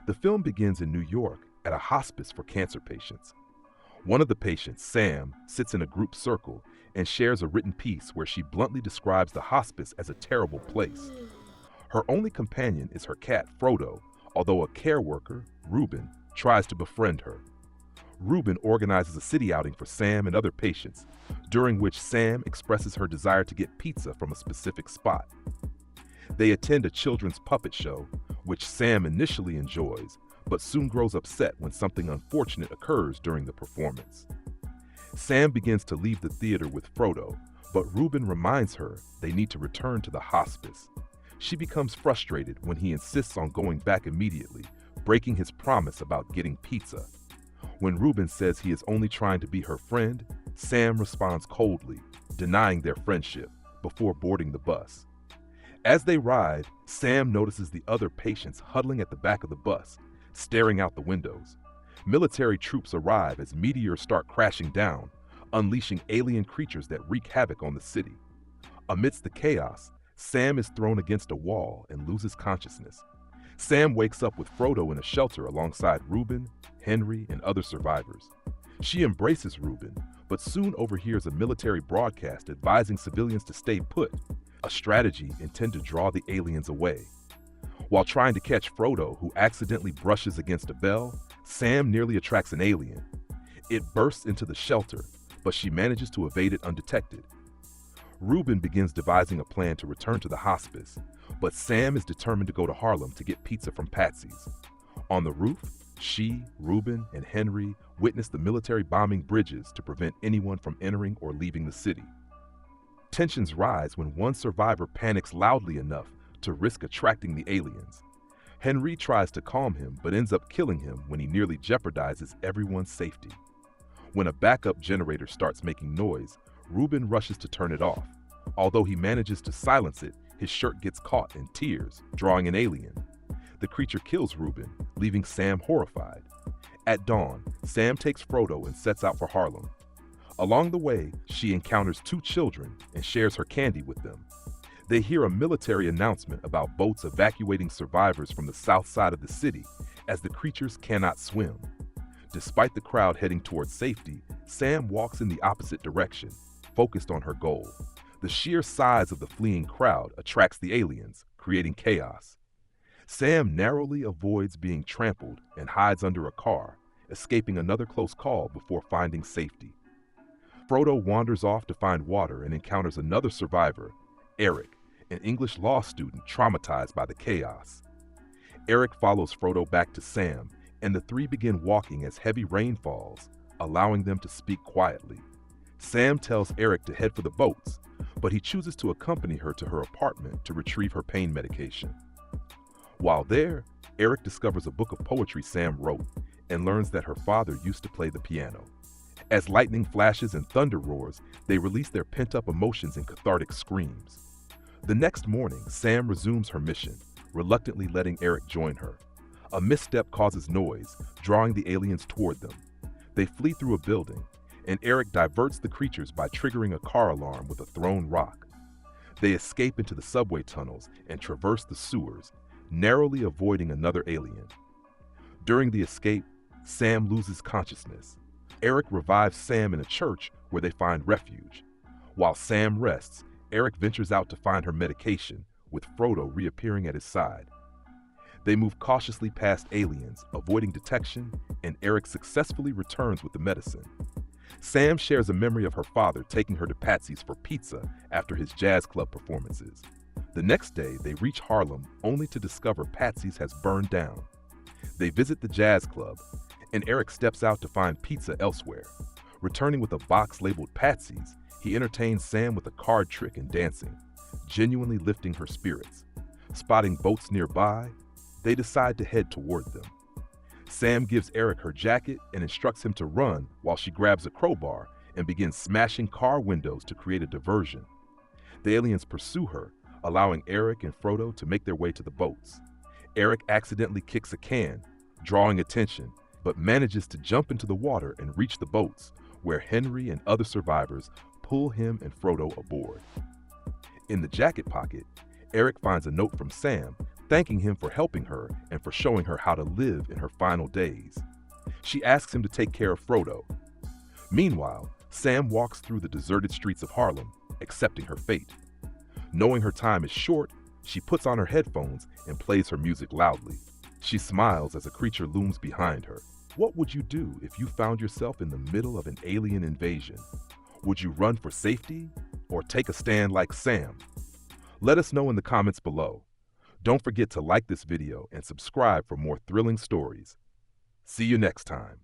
The film begins in New York at a hospice for cancer patients. One of the patients, Sam, sits in a group circle and shares a written piece where she bluntly describes the hospice as a terrible place. Her only companion is her cat, Frodo, although a care worker, Reuben, tries to befriend her. Reuben organizes a city outing for Sam and other patients, during which Sam expresses her desire to get pizza from a specific spot. They attend a children's puppet show, which Sam initially enjoys, but soon grows upset when something unfortunate occurs during the performance. Sam begins to leave the theater with Frodo, but Reuben reminds her they need to return to the hospice. She becomes frustrated when he insists on going back immediately, breaking his promise about getting pizza. When Reuben says he is only trying to be her friend, Sam responds coldly, denying their friendship, before boarding the bus. As they ride, Sam notices the other patients huddling at the back of the bus, staring out the windows. Military troops arrive as meteors start crashing down, unleashing alien creatures that wreak havoc on the city. Amidst the chaos, Sam is thrown against a wall and loses consciousness. Sam wakes up with Frodo in a shelter alongside Reuben, Henry, and other survivors. She embraces Reuben, but soon overhears a military broadcast advising civilians to stay put, a strategy intended to draw the aliens away. While trying to catch Frodo, who accidentally brushes against a bell, Sam nearly attracts an alien. It bursts into the shelter, but she manages to evade it undetected. Reuben begins devising a plan to return to the hospice, but Sam is determined to go to Harlem to get pizza from Patsy's. On the roof, she, Reuben, and Henry witness the military bombing bridges to prevent anyone from entering or leaving the city. Tensions rise when one survivor panics loudly enough to risk attracting the aliens. Henry tries to calm him but ends up killing him when he nearly jeopardizes everyone's safety. When a backup generator starts making noise, Reuben rushes to turn it off. Although he manages to silence it, his shirt gets caught in tears, drawing an alien. The creature kills Reuben, leaving Sam horrified. At dawn, Sam takes Frodo and sets out for Harlem. Along the way, she encounters two children and shares her candy with them. They hear a military announcement about boats evacuating survivors from the south side of the city, as the creatures cannot swim. Despite the crowd heading towards safety, Sam walks in the opposite direction, focused on her goal. The sheer size of the fleeing crowd attracts the aliens, creating chaos. Sam narrowly avoids being trampled and hides under a car, escaping another close call before finding safety. Frodo wanders off to find water and encounters another survivor, Eric, an English law student traumatized by the chaos. Eric follows Frodo back to Sam, and the three begin walking as heavy rain falls, allowing them to speak quietly. Sam tells Eric to head for the boats, but he chooses to accompany her to her apartment to retrieve her pain medication. While there, Eric discovers a book of poetry Sam wrote and learns that her father used to play the piano. As lightning flashes and thunder roars, they release their pent-up emotions in cathartic screams. The next morning, Sam resumes her mission, reluctantly letting Eric join her. A misstep causes noise, drawing the aliens toward them. They flee through a building, and Eric diverts the creatures by triggering a car alarm with a thrown rock. They escape into the subway tunnels and traverse the sewers, narrowly avoiding another alien. During the escape, Sam loses consciousness. Eric revives Sam in a church where they find refuge. While Sam rests, Eric ventures out to find her medication, with Frodo reappearing at his side. They move cautiously past aliens, avoiding detection, and Eric successfully returns with the medicine. Sam shares a memory of her father taking her to Patsy's for pizza after his jazz club performances. The next day, they reach Harlem only to discover Patsy's has burned down. They visit the jazz club, and Eric steps out to find pizza elsewhere. Returning with a box labeled Patsy's, he entertains Sam with a card trick and dancing, genuinely lifting her spirits. Spotting boats nearby, they decide to head toward them. Sam gives Eric her jacket and instructs him to run while she grabs a crowbar and begins smashing car windows to create a diversion. The aliens pursue her, allowing Eric and Frodo to make their way to the boats. Eric accidentally kicks a can, drawing attention, but manages to jump into the water and reach the boats, where Henry and other survivors pull him and Frodo aboard. In the jacket pocket, Eric finds a note from Sam thanking him for helping her and for showing her how to live in her final days. She asks him to take care of Frodo. Meanwhile, Sam walks through the deserted streets of Harlem, accepting her fate. Knowing her time is short, she puts on her headphones and plays her music loudly. She smiles as a creature looms behind her. What would you do if you found yourself in the middle of an alien invasion? Would you run for safety or take a stand like Sam? Let us know in the comments below. Don't forget to like this video and subscribe for more thrilling stories. See you next time.